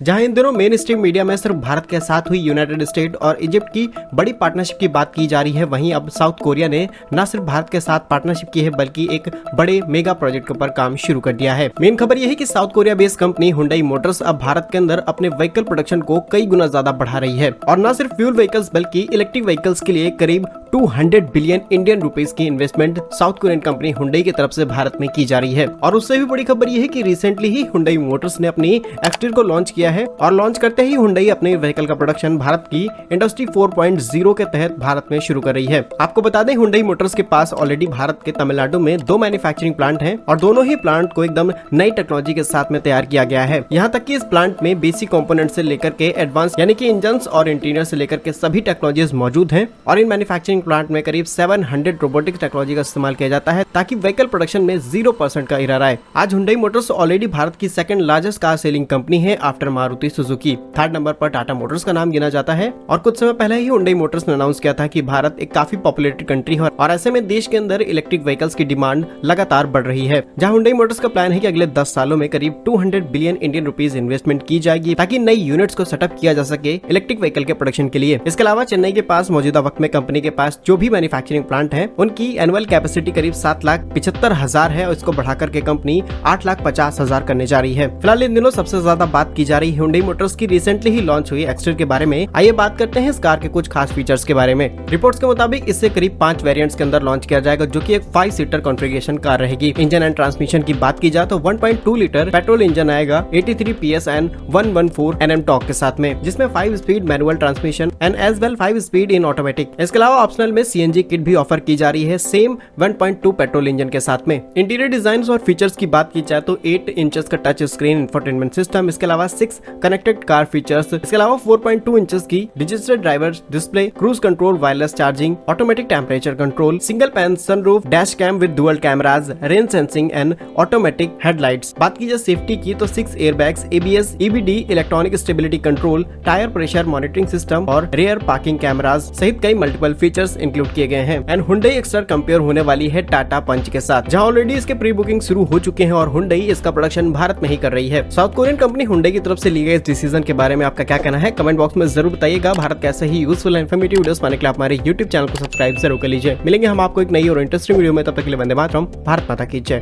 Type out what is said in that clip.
जहां इन दिनों main stream media में सिर्फ भारत के साथ हुई यूनाइटेड स्टेट और इजिप्ट की बड़ी पार्टनरशिप की बात की जा रही है, वहीं अब साउथ कोरिया ने न सिर्फ भारत के साथ पार्टनरशिप की है बल्कि एक बड़े मेगा प्रोजेक्ट के ऊपर काम शुरू कर दिया है। मेन खबर यह है कि south Korea based company Hyundai Motors अब भारत के अंदर अपने व्हीकल प्रोडक्शन को कई गुना ज्यादा बढ़ा रही है और न सिर्फ फ्यूल व्हीकल्स बल्कि इलेक्ट्रिक व्हीकल्स के लिए करीब 200 बिलियन इंडियन रुपीस की investment south Korean company Hyundai की तरफ से भारत में की जा रही है। और उससे भी बड़ी खबर यह है कि रिसेंटली ही हुंडई मोटर्स ने अपनी एक्सटीर को लॉन्च किया है और लॉन्च करते ही हुंडई अपने व्हीकल का प्रोडक्शन भारत की इंडस्ट्री 4.0 के तहत भारत में शुरू कर रही है। आपको बता दें, हुंडई मोटर्स के पास ऑलरेडी भारत के तमिलनाडु में 2 मैन्युफैक्चरिंग प्लांट हैं और दोनों ही प्लांट को एकदम नई टेक्नोलॉजी के साथ में तैयार किया गया है। यहाँ तक कि इस प्लांट में बेसिक कंपोनेंट से लेकर के एडवांस यानी कि इंजन और इंटीरियर से लेकर के सभी टेक्नोलॉजीज मौजूद हैं और इन मैन्युफैक्चरिंग प्लांट में करीब 700 रोबोटिक्स टेक्नोलॉजी का इस्तेमाल किया जाता है ताकि व्हीकल प्रोडक्शन में 0% का एरर आए। आज हुंडई मोटर्स ऑलरेडी भारत की second largest car selling company है after Maruti Suzuki. Third number पर टाटा मोटर्स का नाम गिना जाता है और कुछ समय पहले ही हुंडई मोटर्स ने अनाउंस किया था कि भारत एक काफी पॉपुलेटेड कंट्री है और ऐसे में देश के अंदर इलेक्ट्रिक व्हीकल्स की डिमांड लगातार बढ़ रही है। जहां हुंडई मोटर्स का प्लान है कि अगले 10 सालों में करीब 200 बिलियन इंडियन रुपीस इन्वेस्टमेंट की जाएगी ताकि नई यूनिट्स को सेटअप किया जा सके इलेक्ट्रिक व्हीकल के प्रोडक्शन के लिए। इसके अलावा चेन्नई के पास मौजूदा वक्त में कंपनी के पास जो भी मैन्युफैक्चरिंग प्लांट है उनकी एनुअल कैपेसिटी करीब 7,75,000 है और इसको बढ़ाकर के कंपनी 8,50,000 करने जा रही है। फिलहाल इन दिनों सबसे ज्यादा बात की जा रही है हुंडई मोटर्स की रिसेंटली ही लॉन्च हुई एक्सटर के बारे में। आइए बात करते हैं इस कार के कुछ खास फीचर्स के बारे में। रिपोर्ट्स के मुताबिक इससे करीब 5 वेरिएंट्स के अंदर लॉन्च किया जाएगा जो कि एक 5 सीटर कॉन्फ़िगरेशन कार रहेगी। इंजन एंड ट्रांसमिशन की बात की जाए तो 1.2 लीटर पेट्रोल इंजन आएगा 83 PS एंड 114 Nm टॉर्क के साथ में, जिसमें 5 speed manual transmission and as well 5 speed in automatic. इसके अलावा ऑप्शनल में CNG किट भी ऑफर की जा रही है सेम 1.2 पेट्रोल इंजन के साथ में। इंटीरियर डिजाइन और फीचर्स की बात की जाए तो 8 इंचेस का टच स्क्रीन इंफोटेनमेंट सिस्टम, इसके अलावा 6 कनेक्टेड कार फीचर्स, इसके अलावा 4.2 इंचेस की digital driver display, cruise control, wireless charging, automatic temperature control, single pane sunroof, dash cam with dual cameras, rain sensing and automatic headlights. बात की जाए safety की तो 6 airbags, ABS, EBD, electronic stability control, tyre pressure monitoring system और rear parking cameras सहित कई multiple features include किए गए हैं। एंड हुंडई एक्सटर कंपेयर होने वाली है टाटा पंच के साथ, जहां ऑलरेडी इसके प्री बुकिंग शुरू हो चुके हैं और हुंडई इसका प्रोडक्शन भारत में ही कर रही है। साउथ कोरियन कंपनी हुंडई की तरफ से लिए गए इस डिसीजन के बारे में आपका क्या कहना है, कमेंट बॉक्स में जरूर बताइएगा। भारत कैसे ही यूजफुल एंड इन्फॉर्मेटिव वीडियोस पाने के लिए हमारे YouTube चैनल को सब्सक्राइब जरूर कर लीजिए। मिलेंगे हम आपको एक नई और इंटरेस्टिंग वीडियो में, तब तक के लिए वंदे मातरम, भारत माता की जय।